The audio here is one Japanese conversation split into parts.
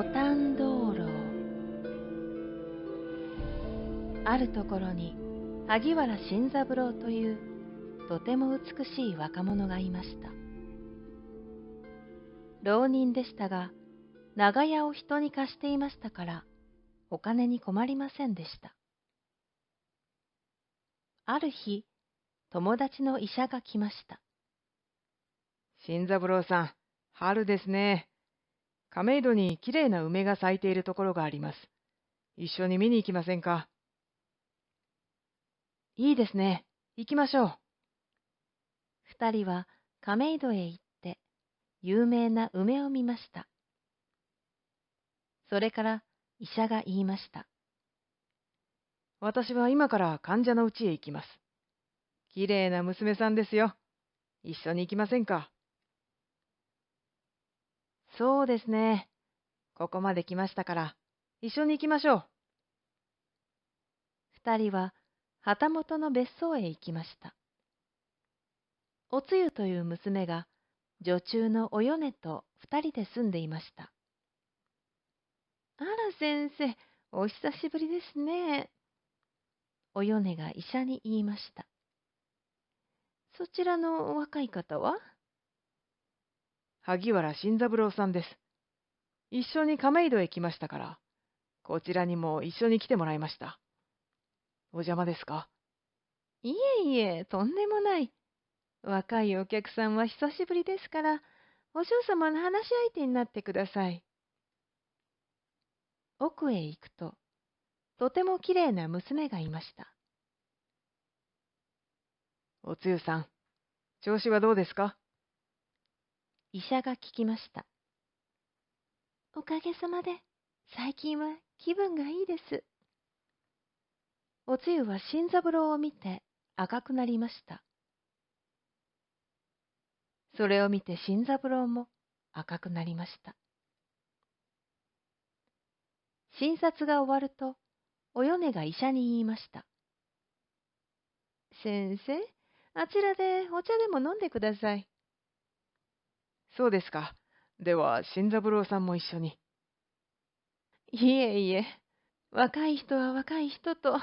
ボタン道路。あるところに萩原新三郎というとても美しい若者がいました。浪人でしたが、長屋を人に貸していましたからお金に困りませんでした。ある日、友達の医者が来ました。新三郎さん、春ですね。亀戸にきれいな梅が咲いているところがあります。一緒に見に行きませんか？いいですね。行きましょう。二人は亀戸へ行って有名な梅を見ました。それから医者が言いました。私は今から患者の家へ行きます。きれいな娘さんですよ。一緒に行きませんか？そうですね。ここまで来ましたから、一緒に行きましょう。二人は旗本の別荘へ行きました。おつゆという娘が女中のおよねと二人で住んでいました。あら先生、お久しぶりですね。およねが医者に言いました。そちらのお若い方は？萩原新三郎さんです。一緒に亀戸へ来ましたから、こちらにも一緒に来てもらいました。お邪魔ですか？いえいえ、とんでもない。若いお客さんは久しぶりですから、お嬢様の話し相手になってください。奥へ行くと、とてもきれいな娘がいました。おつゆさん、調子はどうですか？医者が聞きました。おかげさまで、最近は気分がいいです。おつゆは新三郎を見て赤くなりました。それを見て新三郎も赤くなりました。診察が終わると、およねが医者に言いました。先生、あちらでお茶でも飲んでください。そうですか。では、新三郎さんも一緒に。いえいえ、若い人は若い人と、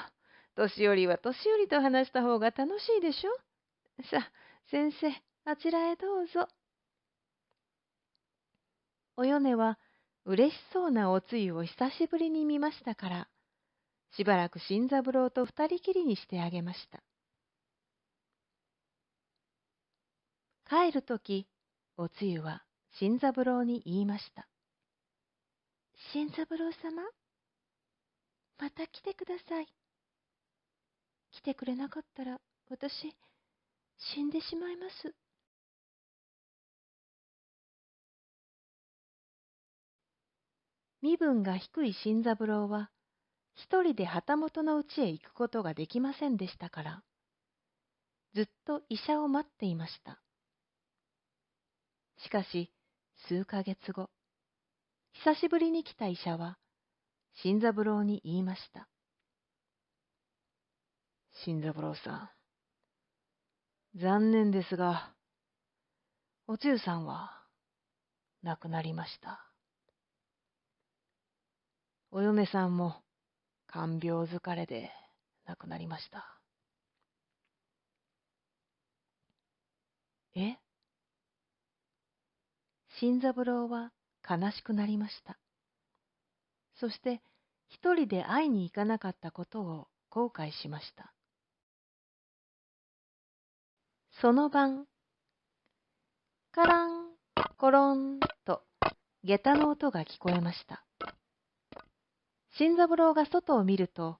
年寄りは年寄りと話した方が楽しいでしょ。さあ、先生、あちらへどうぞ。およねは嬉しそうなおつゆを久しぶりに見ましたから、しばらく新三郎と二人きりにしてあげました。帰るとき、おつゆは新三郎に言いました。新三郎様、また来てください。来てくれなかったら、私、死んでしまいます。身分が低い新三郎は、一人で旗本の家へ行くことができませんでしたから、ずっと医者を待っていました。しかし、数ヶ月後、久しぶりに来た医者は、新三郎に言いました。新三郎さん、残念ですが、おつゆさんは亡くなりました。お嫁さんも看病疲れで亡くなりました。え？新三郎は悲しくなりました。そして一人で会いに行かなかったことを後悔しました。その晩、カラン、コロンと下駄の音が聞こえました。新三郎が外を見ると、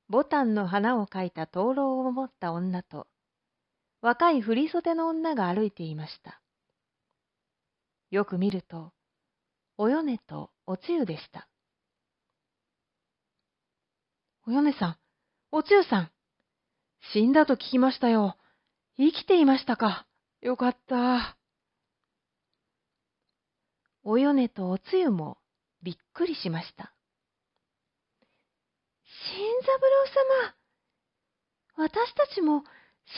ボタンの花を描いた灯籠を持った女と、若い振袖の女が歩いていました。よく見ると、およねとおつゆでした。およねさん、おつゆさん、死んだと聞きましたよ。生きていましたか。よかった。およねとおつゆもびっくりしました。新三郎様、私たちも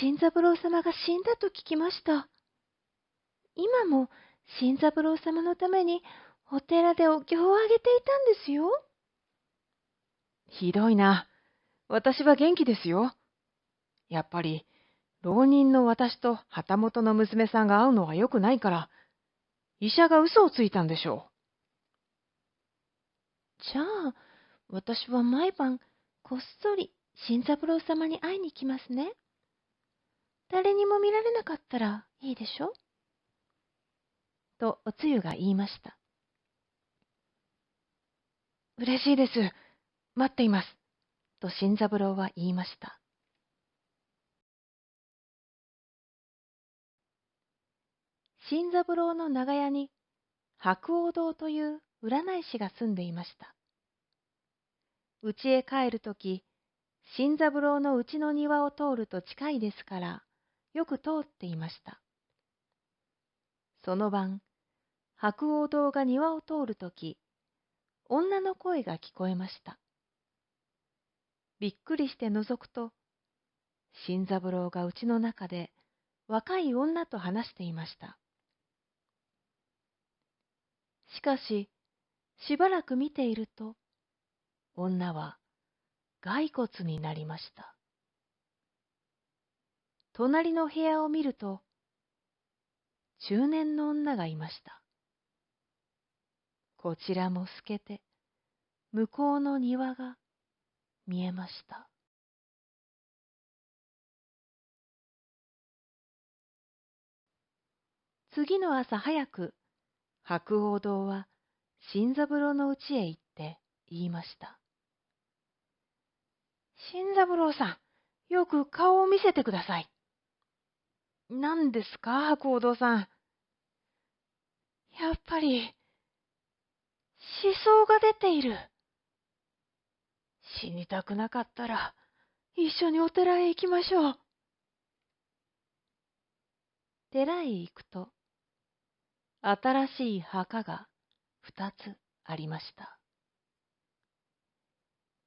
新三郎様が死んだと聞きました。今も新三郎様のためにお寺でお経をあげていたんですよ。ひどいな。私は元気ですよ。やっぱり、浪人の私と旗本の娘さんが会うのは良くないから、医者が嘘をついたんでしょじゃあ、私は毎晩こっそり新三郎様に会いに来ますね。誰にも見られなかったらいいでしょとおつゆが言いました。う。嬉しいです。待っています。と新三郎は言いました。新三郎の長屋に白鸚堂という占い師が住んでいました。家へ帰るとき、新三郎の家の庭を通ると近いですから、よく通っていました。その晩、白鸚堂が庭を通るとき、女の声が聞こえました。びっくりして覗くと、新三郎が家の中で若い女と話していました。しかし、しばらく見ていると、女は骸骨になりました。隣の部屋を見ると、中年の女がいました。こちらも透けて、向こうの庭が見えました。次の朝早く、白鸚堂は新三郎の家へ行って言いました。新三郎さん、よく顔を見せてください。何ですか、白鸚堂さん。やっぱり、死相が出ている。死にたくなかったら、一緒にお寺へ行きましょう。寺へ行くと、新しい墓が2つありました。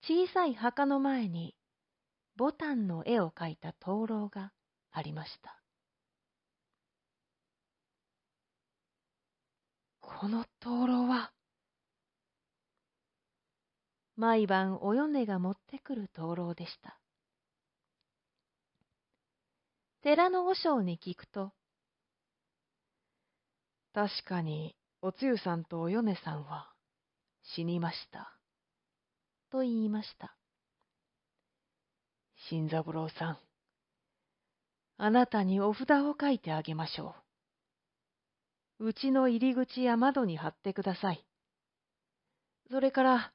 小さい墓の前に、ボタンの絵を描いた灯籠がありました。この灯籠は、毎晩お米が持ってくる灯籠でした。寺の和尚に聞くと、確かにおつゆさんとお米さんは死にました。と言いました。新三郎さん、あなたにお札を書いてあげましょう。うちの入り口や窓に貼ってください。それから、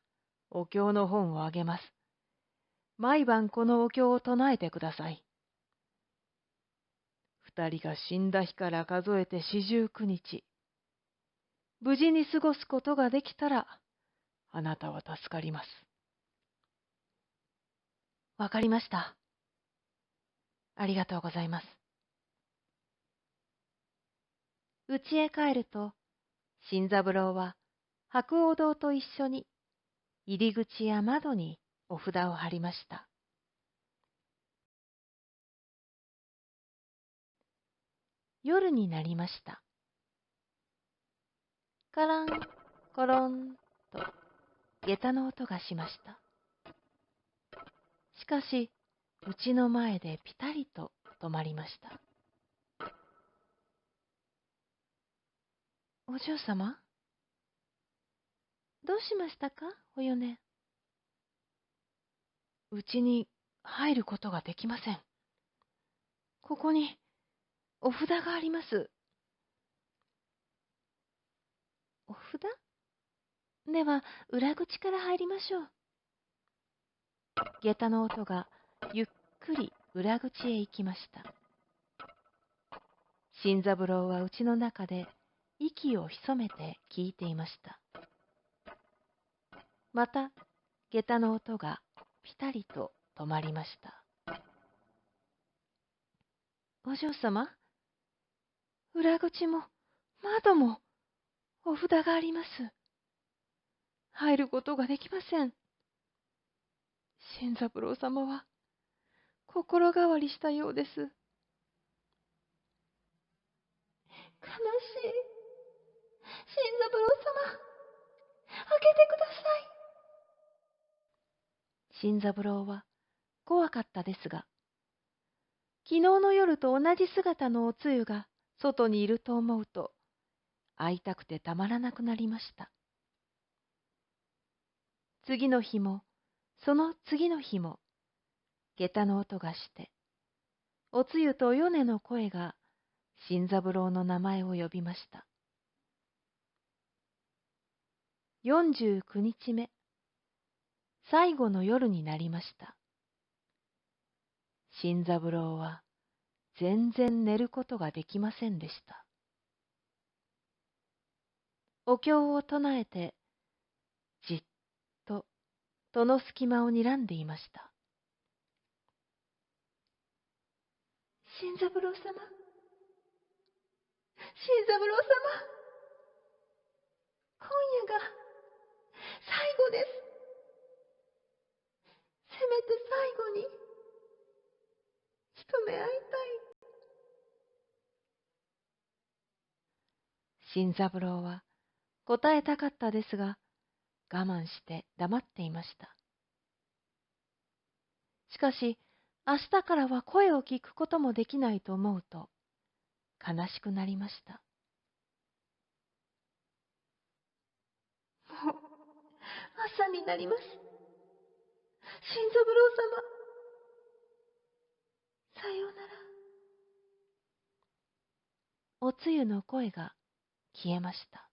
お経の本をあげます。毎晩このお経を唱えてください。二人が死んだ日から数えて49日。無事に過ごすことができたら、あなたは助かります。わかりました。ありがとうございます。家へ帰ると、新三郎は白鸚堂と一緒に入り口や窓にお札を貼りました。夜になりました。カラン、コロンと下駄の音がしました。しかし、家の前でぴたりと止まりました。お嬢様、どうしましたか、お米。うちに入ることができません。ここにお札があります。お札？では、裏口から入りましょう。下駄の音がゆっくり裏口へ行きました。新三郎は家の中で息を潜めて聞いていました。また、下駄の音がぴたりと止まりました。お嬢様、裏口も窓もお札があります。入ることができません。新三郎様は心変わりしたようです。悲しい。新三郎様。開けてください。新三郎は怖かったですが、昨日の夜と同じ姿のおつゆが外にいると思うと、会いたくてたまらなくなりました。次の日も、その次の日も、下駄の音がして、おつゆと米の声が新三郎の名前を呼びました。49日目、最後の夜になりました。新三郎は全然寝ることができませんでした。お経を唱えて、じっと戸の隙間を睨んでいました。新三郎様、新三郎様、今夜が最後です。せめて最後に一目会いたい。新三郎は答えたかったですが、我慢して黙っていました。しかし、明日からは声を聞くこともできないと思うと、悲しくなりました。もう朝になります。新三郎様、さようなら。おつゆの声が消えました。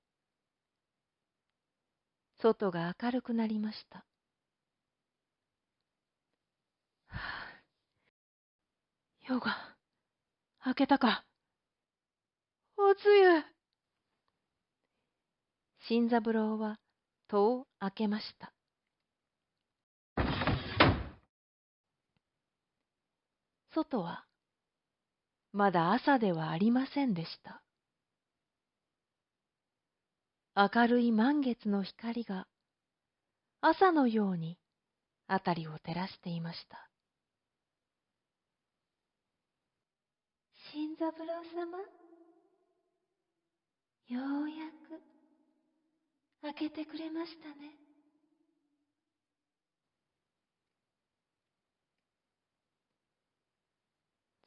外が明るくなりました。はあ、夜が明けたか。おつゆ。新三郎は戸を開けました。外はまだ朝ではありませんでした。明るい満月の光が朝のようにあたりを照らしていました。新三郎様、ようやく開けてくれましたね。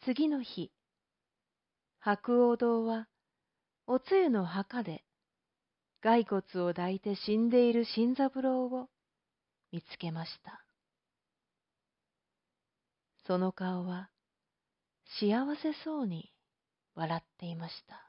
次の日、白鸚堂はおつゆの墓で骸骨を抱いて死んでいる新三郎を見つけました。その顔は幸せそうに笑っていました。